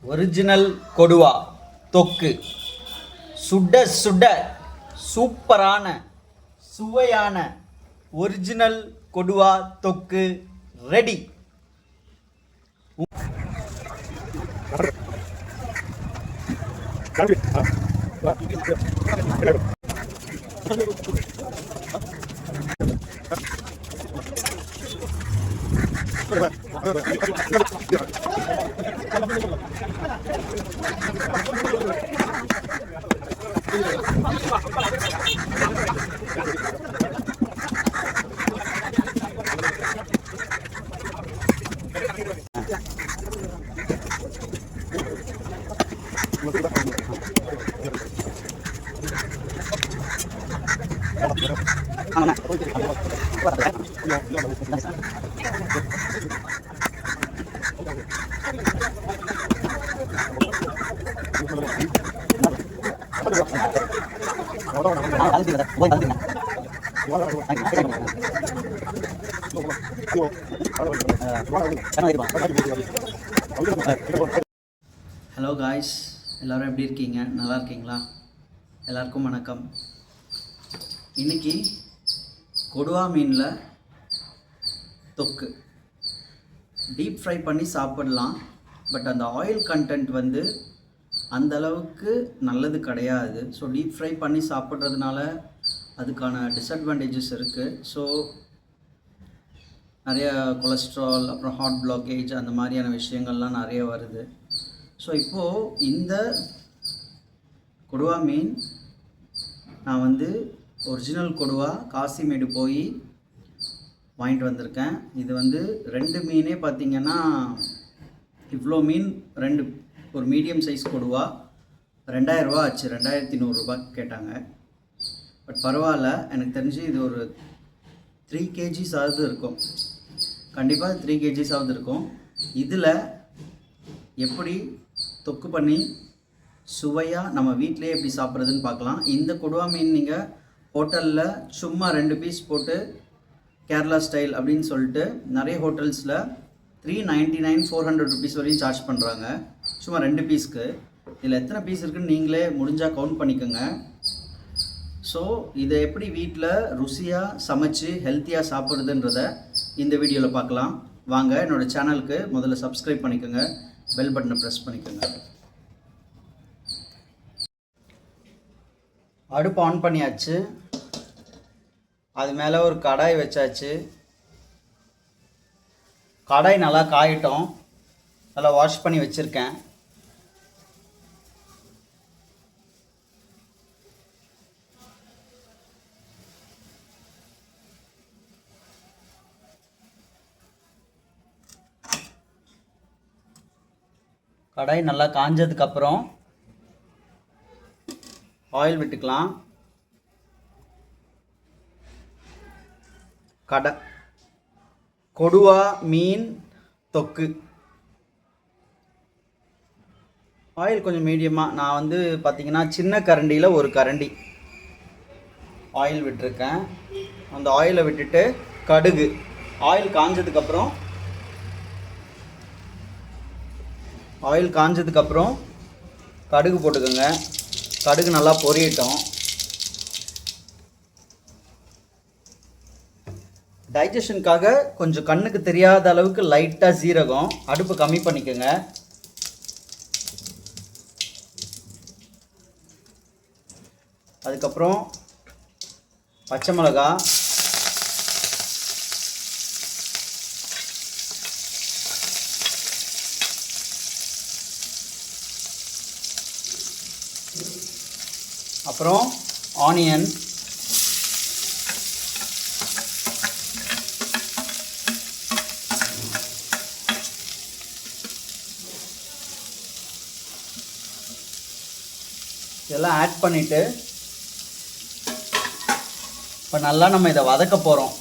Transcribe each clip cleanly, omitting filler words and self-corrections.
Original கொடுவா தொக்கு சுட சுட சூப்பரான சுவையான ஒரிஜினல் கொடுவா தொக்கு ரெடி. ஹலோ காய்ஸ், எல்லோரும் எப்படி இருக்கீங்க? நல்லா இருக்கீங்களா? எல்லாருக்கும் வணக்கம். இன்றைக்கி கொடுவா மீனில் தொக்கு டீப் ஃப்ரை பண்ணி சாப்பிடலாம். பட் அந்த ஆயில் கண்டென்ட் வந்து அந்தளவுக்கு நல்லது கிடையாது. ஸோ டீப் ஃப்ரை பண்ணி சாப்பிட்றதுனால அதுக்கான டிஸ்அட்வான்டேஜஸ் இருக்குது. ஸோ நிறைய கொலஸ்ட்ரால், அப்புறம் ஹார்ட் பிளாக்கேஜ், அந்த மாதிரியான விஷயங்கள்லாம் நிறைய வருது. ஸோ இப்போது இந்த கொடுவா மீன் நான் வந்து ஒரிஜினல் கொடுவா காசிமேடு போய் வாங்கிட்டு வந்திருக்கேன். இது வந்து 2 மீனே பார்த்திங்கன்னா இவ்வளோ மீன், 2 ஒரு மீடியம் சைஸ் கொடுவா 2000 ரூபா ஆச்சு. 2100 கேட்டாங்க. பட் பரவாயில்ல, எனக்கு தெரிஞ்சு இது ஒரு 3 kgs ஆகுது இருக்கும். கண்டிப்பாக 3 kgs ஆகுது இருக்கும். இதில் எப்படி தொக்கு பண்ணி சுவையாக நம்ம வீட்டிலே எப்படி சாப்பிட்றதுன்னு பார்க்கலாம். இந்த கொடுவா மீன் நீங்கள் ஹோட்டலில் சும்மா 2 பீஸ் போட்டு கேரளா ஸ்டைல் அப்படின்னு சொல்லிட்டு நிறைய ஹோட்டல்ஸில் 399 400 rupees வரையும் சார்ஜ் பண்ணுறாங்க சும்மா 2 பீஸ்க்கு. இதில் எத்தனை பீஸ் இருக்குதுன்னு நீங்களே முடிஞ்சால் கவுண்ட் பண்ணிக்கோங்க. ஸோ இதை எப்படி வீட்டில் ருசியாக சமைச்சு ஹெல்த்தியாக சாப்பிட்றதுன்றத இந்த வீடியோவில் பார்க்கலாம். வாங்க, என்னோடய சேனலுக்கு முதல்ல சப்ஸ்கிரைப் பண்ணிக்கோங்க, பெல் பட்டனை ப்ரெஸ் பண்ணிக்கோங்க. அடுப்பு ஆன் பண்ணியாச்சு. அது மேலே ஒரு கடாய் வச்சாச்சு. கடாய் நல்லா காயட்டும். நல்லா வாஷ் பண்ணி வச்சுருக்கேன். கடாய் நல்லா காஞ்சதுக்கப்புறம் ஆயில் விட்டுக்கலாம். கொடுவா மீன் தொக்கு ஆயில் கொஞ்சம் மீடியமாக, நான் வந்து பார்த்திங்கன்னா சின்ன கரண்டியில் ஒரு கரண்டி ஆயில் விட்டுருக்கேன். அந்த ஆயிலை விட்டுட்டு கடுகு, ஆயில் காஞ்சதுக்கப்புறம் கடுகு போட்டுக்கோங்க. கடுகு நல்லா பொரியட்டும். டைஜஷனுக்காக கொஞ்சம் கண்ணுக்கு தெரியாத அளவுக்கு லைட்டாக சீரகம், அடுப்பு கம்மி பண்ணிக்கோங்க. அதுக்கப்புறம் பச்சை மிளகா, அப்புறம் ஆனியன், இதெல்லாம் ஆட் பண்ணிவிட்டு இப்போ நல்லா நம்ம இதை வதக்க போகிறோம்.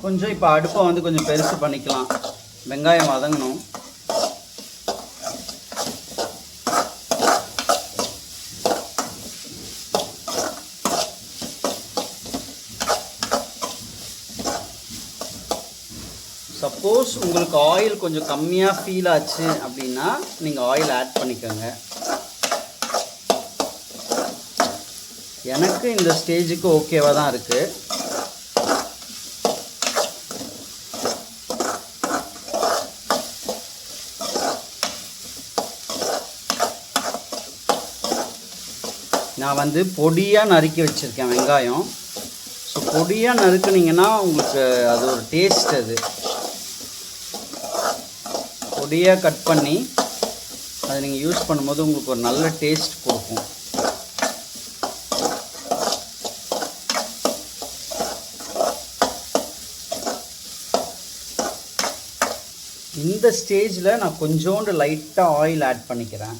கொஞ்சம் இப்போ அடுப்பை வந்து கொஞ்சம் பெருசு பண்ணிக்கலாம். வெங்காயம் வதங்கணும். சப்போஸ் உங்களுக்கு ஆயில் கொஞ்சம் கம்மியாக ஃபீல் ஆச்சு அப்படின்னா நீங்கள் ஆயில் ஆட் பண்ணிக்கோங்க. எனக்கு இந்த ஸ்டேஜுக்கு ஓகேவாக தான் இருக்குது. நான் வந்து பொடியாக நறுக்கி வச்சுருக்கேன் வெங்காயம். ஸோ பொடியாக நறுக்குனிங்கன்னா உங்களுக்கு அது ஒரு டேஸ்ட். அது பொடியாக கட் பண்ணி அதை நீங்கள் யூஸ் பண்ணும்போது உங்களுக்கு ஒரு நல்ல டேஸ்ட் கொடுக்கும். இந்த ஸ்டேஜில் நான் கொஞ்சோண்டு லைட்டாக ஆயில் ஆட் பண்ணிக்கிறேன்.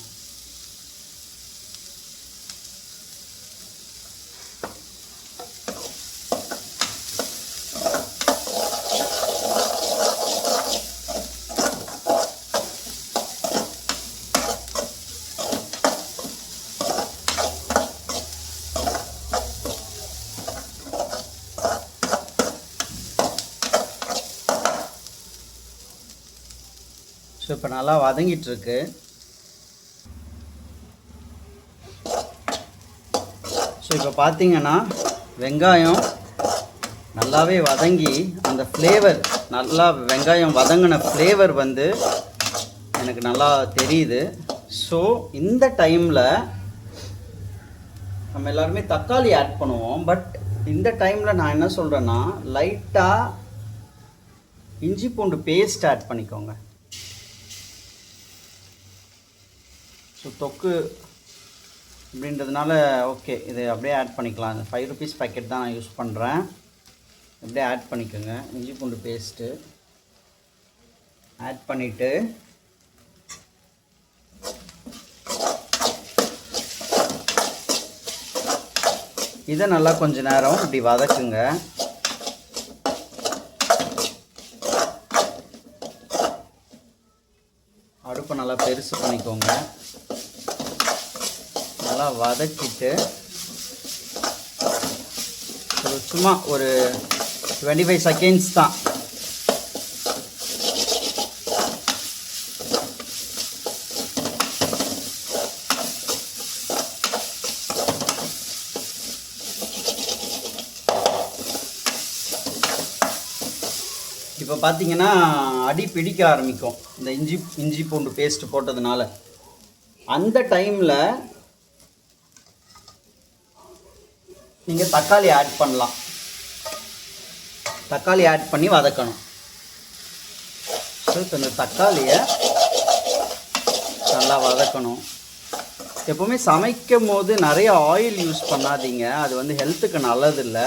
ஸோ இப்போ நல்லா வதங்கிட்டுருக்கு. ஸோ இப்போ பார்த்தீங்கன்னா வெங்காயம் நல்லாவே வதங்கி அந்த ஃப்ளேவர், நல்லா வெங்காயம் வதங்கின ஃப்ளேவர் வந்து எனக்கு நல்லா தெரியுது. ஸோ இந்த டைமில் நம்ம எல்லாருமே தக்காளி ஆட் பண்ணுவோம். பட் இந்த டைமில் நான் என்ன சொல்கிறேன்னா லைட்டாக இஞ்சி பூண்டு பேஸ்ட் ஆட் பண்ணிக்கோங்க. ஸோ தொக்கு அப்படின்றதுனால ஓகே, இது அப்படியே ஆட் பண்ணிக்கலாம். அந்த 5 rupees பேக்கெட் தான் நான் யூஸ் பண்ணுறேன். அப்படியே ஆட் பண்ணிக்கோங்க. இஞ்சி பூண்டு பேஸ்ட்டு ஆட் பண்ணிவிட்டு இதை நல்லா கொஞ்ச நேரம் இப்படி வதக்குங்க. அடுப்பை நல்லா பெருசு பண்ணிக்கோங்க. நல்லா வதக்கிட்டு சும்மா ஒரு 25 செகண்ட்ஸ் தான். இப்போ பார்த்தீங்கன்னா அடி பிடிக்க ஆரம்பிக்கும் இந்த இஞ்சி பூண்டு பேஸ்ட் போட்டதுனால. அந்த டைமில் நீங்கள் தக்காளி ஆட் பண்ணலாம். தக்காளி ஆட் பண்ணி வதக்கணும். ஸோ இப்போ இந்த தக்காளியை நல்லா வதக்கணும். எப்போவுமே சமைக்கும் போது நிறைய ஆயில் யூஸ் பண்ணாதீங்க, அது வந்து ஹெல்த்துக்கு நல்லதில்லை.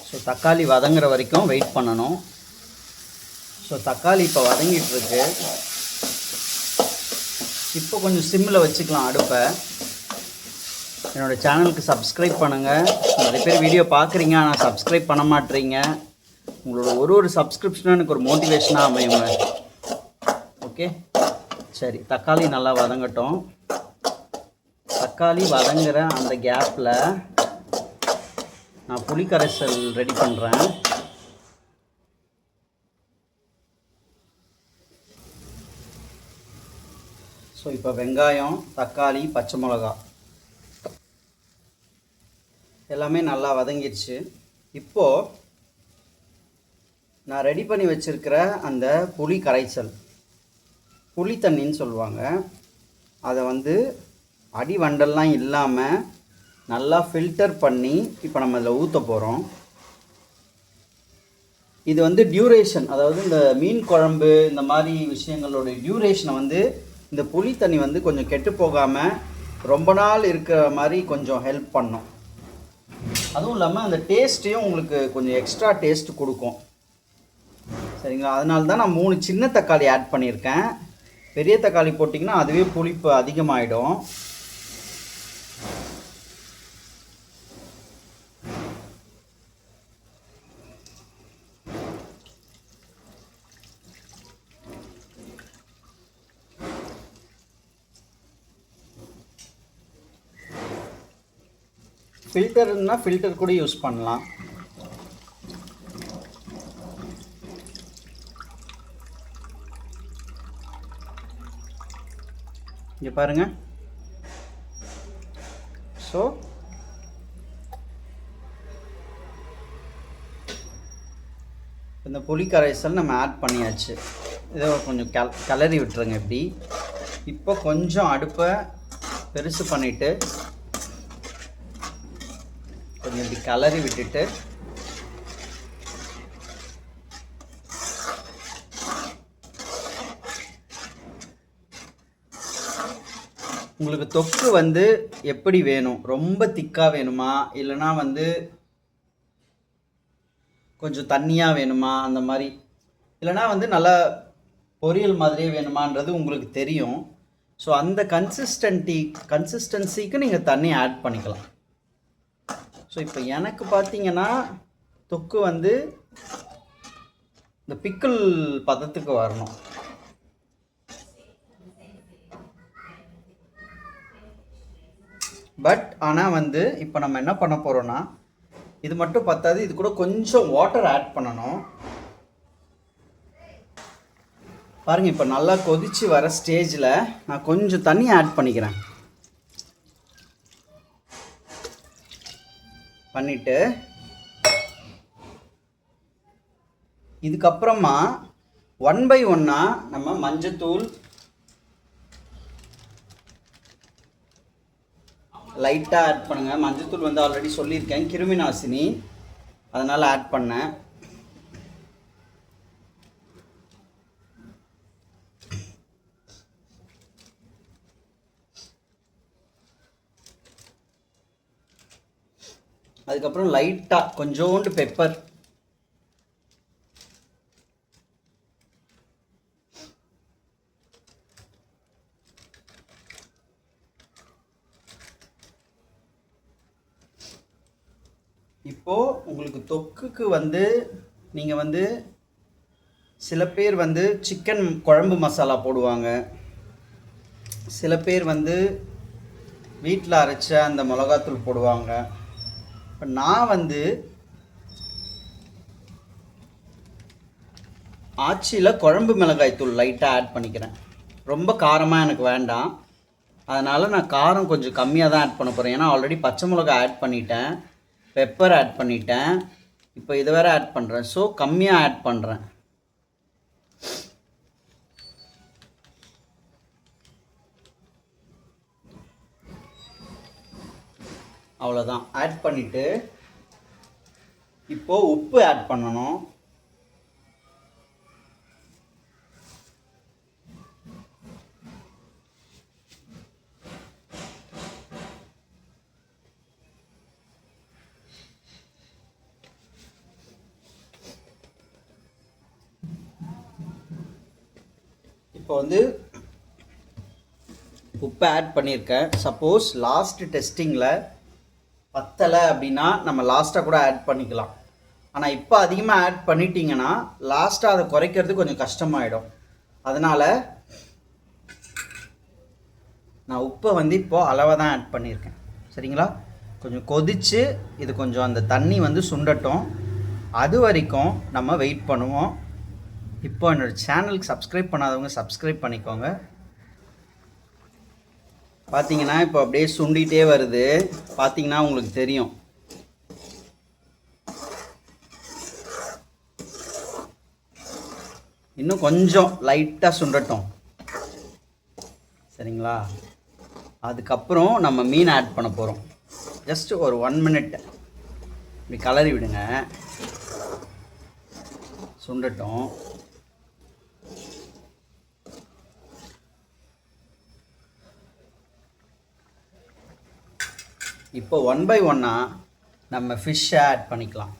ஸோ தக்காளி வதங்குற வரைக்கும் வெயிட் பண்ணணும். ஸோ தக்காளி இப்போ வதங்கிட்டுருக்கு. இப்போ கொஞ்சம் சிம்மில் வச்சுக்கலாம் அடுப்பை. என்னோடய சேனலுக்கு சப்ஸ்கிரைப் பண்ணுங்கள். நிறைய பேர் வீடியோ பார்க்குறீங்க ஆனால் சப்ஸ்கிரைப் பண்ண மாட்டேறீங்க. உங்களோட ஒரு சப்ஸ்கிரிப்ஷனும் எனக்கு ஒரு மோட்டிவேஷனாக அமையுங்க. ஓகே, சரி, தக்காளி நல்லா வதங்கட்டும். தக்காளி வதங்குற அந்த கேப்பில் நான் புளி கரைசல் ரெடி பண்ணுறேன். ஸோ இப்போ வெங்காயம், தக்காளி, பச்சை மிளகா எல்லாமே நல்லா வதங்கிடுச்சு. இப்போது நான் ரெடி பண்ணி வச்சுருக்கிற அந்த புளி கரைசல், புளி தண்ணின்னு சொல்லுவாங்க, அதை வந்து அடி வண்டல்லாம் இல்லாமல் நல்லா ஃபில்டர் பண்ணி இப்போ நம்ம இதில் ஊற்ற போகிறோம். இது வந்து டியூரேஷன், அதாவது இந்த மீன் குழம்பு இந்த மாதிரி விஷயங்களோட டியூரேஷனை வந்து இந்த புளி தண்ணி வந்து கொஞ்சம் கெட்டு போகாமல் ரொம்ப நாள் இருக்கிற மாதிரி கொஞ்சம் ஹெல்ப் பண்ணும். அதுவும் இல்லாமல் அந்த டேஸ்ட்டையும் உங்களுக்கு கொஞ்சம் எக்ஸ்ட்ரா டேஸ்ட் கொடுக்கும். சரிங்களா? அதனால தான் நான் 3 சின்ன தக்காளி ஆட் பண்ணியிருக்கேன். பெரிய தக்காளி போட்டிங்கன்னா அதுவே புளிப்பு அதிகமாகிடும். ஃபில்டர்னா ஃபில்டர் கூட யூஸ் பண்ணலாம். இங்கே பாருங்கள். ஸோ இந்த புளி கரைசல் நம்ம ஆட் பண்ணியாச்சு. இதை கொஞ்சம் கிளறி விட்டுருங்க. இப்படி இப்போ கொஞ்சம் அடுப்பை பெருசு பண்ணிவிட்டு கொஞ்சம் இப்படி கிளறி விட்டுட்டு உங்களுக்கு தொக்கு வந்து எப்படி வேணும்? ரொம்ப திக்காக வேணுமா, இல்லைனா வந்து கொஞ்சம் தண்ணியாக வேணுமா, அந்த மாதிரி, இல்லைனா வந்து நல்லா பொரியல் மாதிரியே வேணுமான்றது உங்களுக்கு தெரியும். ஸோ அந்த கன்சிஸ்டன்சிக்கு நீங்கள் தண்ணி ஆட் பண்ணிக்கலாம். ஸோ இப்போ எனக்கு பார்த்தீங்கன்னா தொக்கு வந்து இந்த பிக்கிள் பதத்துக்கு வரணும். பட் ஆனால் வந்து இப்போ நம்ம என்ன பண்ண போகிறோன்னா, இது மட்டும் பத்தாது, இது கூட கொஞ்சம் வாட்டர் ஆட் பண்ணணும். பாருங்கள், இப்போ நல்லா கொதித்து வர ஸ்டேஜில் நான் கொஞ்சம் தண்ணி ஆட் பண்ணிக்கிறேன். பண்ணிவிட்டு இதுக்கப்புறமா 1 by 1 நம்ம மஞ்சத்தூள் லைட்டாக ஆட் பண்ணுங்கள். மஞ்சத்தூள் வந்து ஆல்ரெடி சொல்லியிருக்கேன், கிருமி நாசினி, அதனால் ஆட் பண்ணேன். அதுக்கப்புறம் லைட்டாக கொஞ்சோண்டு பெப்பர், இப்போது உங்களுக்கு தொக்குக்கு வந்து நீங்கள் வந்து சில பேர் வந்து சிக்கன் குழம்பு மசாலா போடுவாங்க, சில பேர் வந்து வீட்டில் அரைச்ச அந்த மிளகாத்தூள் போடுவாங்க. இப்போ நான் வந்து ஆச்சியில் குழம்பு மிளகாய்த்தூள் லைட்டாக ஆட் பண்ணிக்கிறேன். ரொம்ப காரமாக எனக்கு வேண்டாம், அதனால் நான் காரம் கொஞ்சம் கம்மியாக தான் ஆட் பண்ண போகிறேன். ஏன்னா ஆல்ரெடி பச்சை மிளகாய் ஆட் பண்ணிட்டேன், பெப்பர் ஆட் பண்ணிட்டேன், இப்போ இதை வேறு ஆட் பண்ணுறேன். ஸோ கம்மியாக ஆட் பண்ணுறேன். அவ்வளோதான். ஆட் பண்ணிவிட்டு இப்போது உப்பு ஆட் பண்ணணும். இப்போ வந்து உப்பு ஆட் பண்ணியிருக்கேன். சப்போஸ் லாஸ்ட் டெஸ்டிங்கில் பத்தலை அப்படின்னா நம்ம லாஸ்ட்டாக கூட ஆட் பண்ணிக்கலாம். ஆனால் இப்போ அதிகமாக ஆட் பண்ணிட்டீங்கன்னா லாஸ்ட்டாக அதை குறைக்கிறது கொஞ்சம் கஷ்டமாயிடும். அதனால் நான் உப்பை வந்து இப்போது அளவாக தான் ஆட் பண்ணியிருக்கேன். சரிங்களா? கொஞ்சம் கொதித்து இது கொஞ்சம் அந்த தண்ணி வந்து சுண்டட்டும், அது வரைக்கும் நம்ம வெயிட் பண்ணுவோம். இப்போ என்னோடய சேனலுக்கு சப்ஸ்கிரைப் பண்ணாதவங்க சப்ஸ்கிரைப் பண்ணிக்கோங்க. பார்த்தீங்கன்னா இப்போ அப்படியே சுண்டிகிட்டே வருது, பார்த்தீங்கன்னா உங்களுக்கு தெரியும். இன்னும் கொஞ்சம் லைட்டாக சுண்டட்டும். சரிங்களா? அதுக்கப்புறம் நம்ம மீன் ஆட் பண்ண போகிறோம். ஜஸ்ட் ஒரு 1 minute இப்படி கலரி விடுங்க, சுண்டட்டும். இப்போ 1 by 1 நம்ம ஃபிஷ்ஷை ஆட் பண்ணிக்கலாம்.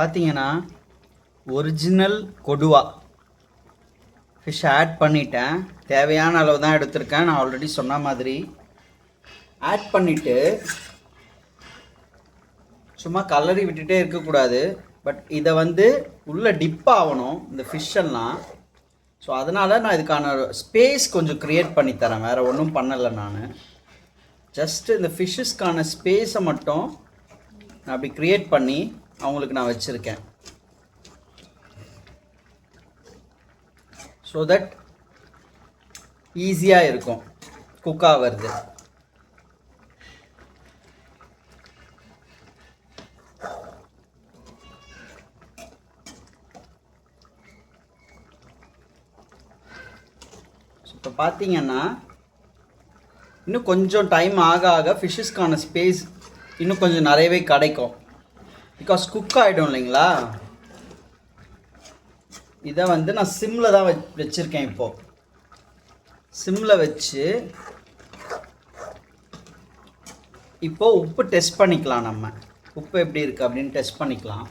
பார்த்தீங்கன்னா ஒரிஜினல் கொடுவா ஃபிஷ் ஆட் பண்ணிட்டேன். தேவையான அளவு தான் எடுத்திருக்கேன். நான் ஆல்ரெடி சொன்ன மாதிரி ஆட் பண்ணிவிட்டு சும்மா கலரி விட்டுட்டே இருக்கக்கூடாது. பட் இதை வந்து உள்ளே டிப் ஆகணும் இந்த ஃபிஷ்ஷெல்லாம். ஸோ அதனால் நான் இதுக்கான ஸ்பேஸ் கொஞ்சம் க்ரியேட் பண்ணித்தரேன். வேறு ஒன்றும் பண்ணலை. நான் ஜஸ்ட்டு இந்த ஃபிஷ்ஷஸ்க்கான ஸ்பேஸை மட்டும் நான் அப்படி க்ரியேட் பண்ணி அவங்களுக்கு நான் வச்சுருக்கேன். ஸோ தட் ஈஸியாக இருக்கும் குக் ஆகிறது. இப்போ பார்த்தீங்கன்னா இன்னும் கொஞ்சம் டைம் ஆக ஆக ஃபிஷ்ஷஸ்க்கான ஸ்பேஸ் இன்னும் கொஞ்சம் நிறையவே கிடைக்கும். பிகாஸ் குக் ஆகிடும் இல்லைங்களா. இதை வந்து நான் சிம்மில் தான் வச்சுருக்கேன். இப்போது சிம்மில் வச்சு இப்போது உப்பு டெஸ்ட் பண்ணிக்கலாம். நம்ம உப்பு எப்படி இருக்குது அப்படின்னு டெஸ்ட் பண்ணிக்கலாம்.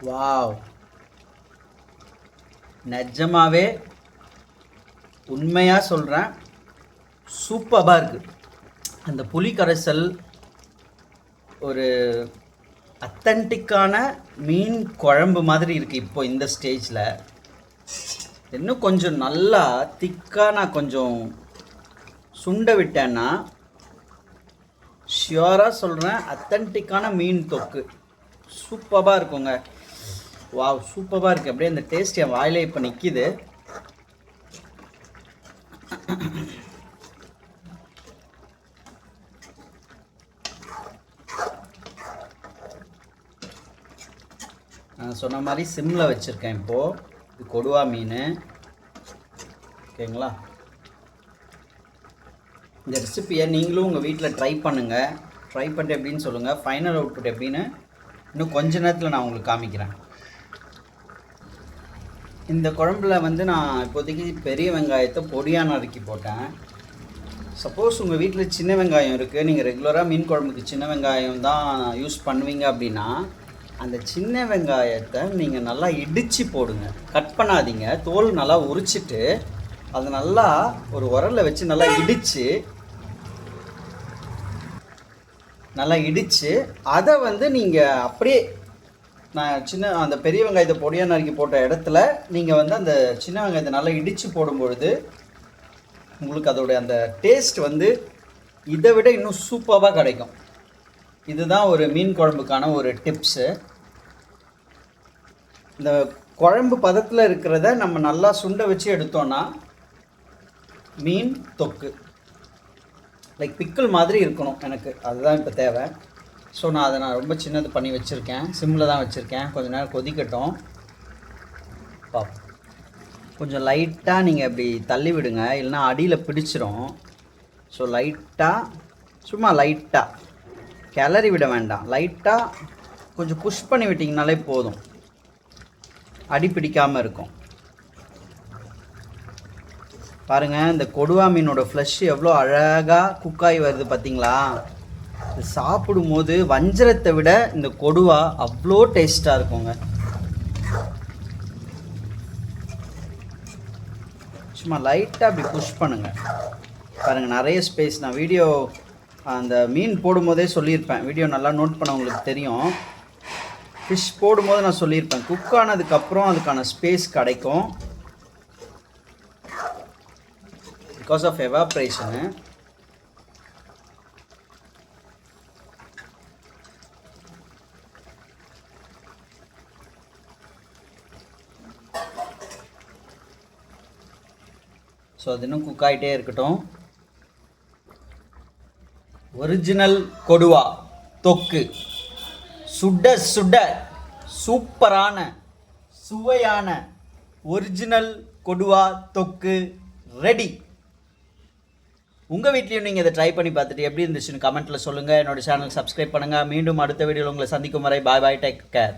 வாவ், நிஜமாவே உண்மையாக சொல்கிறேன், சூப்பராக இருக்குது. அந்த புளி கரைசல் ஒரு அத்தன்டிக்கான மீன் குழம்பு மாதிரி இருக்குது. இப்போ இந்த ஸ்டேஜில் இன்னும் கொஞ்சம் நல்லா திக்காக நான் கொஞ்சம் சுண்ட விட்டேன்னா ஷியோராக சொல்கிறேன் அத்தன்டிக்கான மீன் தொக்கு சூப்பராக இருக்குங்க. வாவ், சூப்பராக இருக்குது. அப்படியே அந்த டேஸ்ட் என் வாயிலே இப்போ நிற்கிது. நான் சொன்ன மாதிரி சிம்மில் வச்சுருக்கேன். இப்போது இது கொடுவா மீன். ஓகேங்களா. இந்த ரெசிப்பியை நீங்களும் உங்கள் வீட்டில் ட்ரை பண்ணுங்கள். ட்ரை பண்ணிட்டு எப்படின்னு சொல்லுங்கள். ஃபைனல் அவுட்புட் எப்படின்னு இன்னும் கொஞ்ச நேரத்தில் நான் உங்களுக்கு காமிக்கிறேன். இந்த குழம்புல வந்து நான் இப்போதைக்கு பெரிய வெங்காயத்தை பொடியாக நறுக்கி போட்டேன். சப்போஸ் உங்கள் வீட்டில் சின்ன வெங்காயம் இருக்குது, நீங்கள் ரெகுலராக மீன் குழம்புக்கு சின்ன வெங்காயம் தான் யூஸ் பண்ணுவீங்க அப்படின்னா அந்த சின்ன வெங்காயத்தை நீங்கள் நல்லா இடித்து போடுங்க. கட் பண்ணாதீங்க. தோல் நல்லா உரிச்சிட்டு அதை நல்லா ஒரு உரலில் வச்சு நல்லா இடித்து அதை வந்து நீங்கள் அப்படியே நான் அந்த பெரிய வெங்காயத்தை பொடியாக நறுக்கி போட்ட இடத்துல நீங்கள் வந்து அந்த சின்ன வெங்காயத்தை நல்லா இடித்து போடும்பொழுது உங்களுக்கு அதோடைய அந்த டேஸ்ட் வந்து இதை விட இன்னும் சூப்பராக கிடைக்கும். இதுதான் ஒரு மீன் குழம்புக்கான ஒரு டிப்ஸு. இந்த குழம்பு பதத்தில் இருக்கிறத நம்ம நல்லா சுண்ட வச்சு எடுத்தோன்னா மீன் தொக்கு லைக் பிக்கிள் மாதிரி இருக்கணும். எனக்கு அதுதான் இப்போ தேவை. ஸோ நான் அதை ரொம்ப சின்னது பண்ணி வச்சுருக்கேன். சிம்மில் தான் வச்சுருக்கேன். கொஞ்சம் நேரம் கொதிக்கட்டும். கொஞ்சம் லைட்டாக நீங்கள் இப்படி தள்ளி விடுங்க, இல்லைன்னா அடியில் பிடிச்சிரும். ஸோ சும்மா லைட்டாக கிளறி விட வேண்டாம். லைட்டாக கொஞ்சம் புஷ் பண்ணி விட்டிங்கனாலே போதும், அடி பிடிக்காமல் இருக்கும். பாருங்கள், இந்த கொடுவா மீனோட ஃப்ளஷ் எவ்வளோ அழகாக குக்காகி வருது பார்த்தீங்களா. இது சாப்பிடும்போது வஞ்சரத்தை விட இந்த கொடுவா அவ்வளோ டேஸ்ட்டாக இருக்குங்க. சும்மா லைட்டாக அப்படி புஷ் பண்ணுங்கள். பாருங்கள், நிறைய ஸ்பேஸ். நான் வீடியோ அந்த மீன் போடும்போதே சொல்லியிருப்பேன். வீடியோ நல்லா நோட் பண்ணவங்களுக்கு தெரியும். ஃபிஷ் போடும்போது நான் சொல்லியிருப்பேன், குக் ஆனதுக்கப்புறம் அதுக்கான ஸ்பேஸ் கிடைக்கும் பிகாஸ் ஆஃப் எவாப்ரேஷனு. ஸோ அது இன்னும் குக் ஆகிட்டே இருக்கட்டும். ஒரிஜினல் கொடுவா தொக்கு சுட சுட சூப்பரான சுவையான ஒரிஜினல் கொடுவா தொக்கு ரெடி. உங்கள் வீட்லேயும் நீங்கள் இதை ட்ரை பண்ணி பார்த்துட்டு எப்படி இருந்துச்சுன்னு கமெண்ட்டில் சொல்லுங்கள். என்னோடய சேனல் சப்ஸ்கிரைப் பண்ணுங்கள். மீண்டும் அடுத்த வீடியோவில் உங்களை சந்திக்கும் வரை பாய் பாய், டேக் கேர்.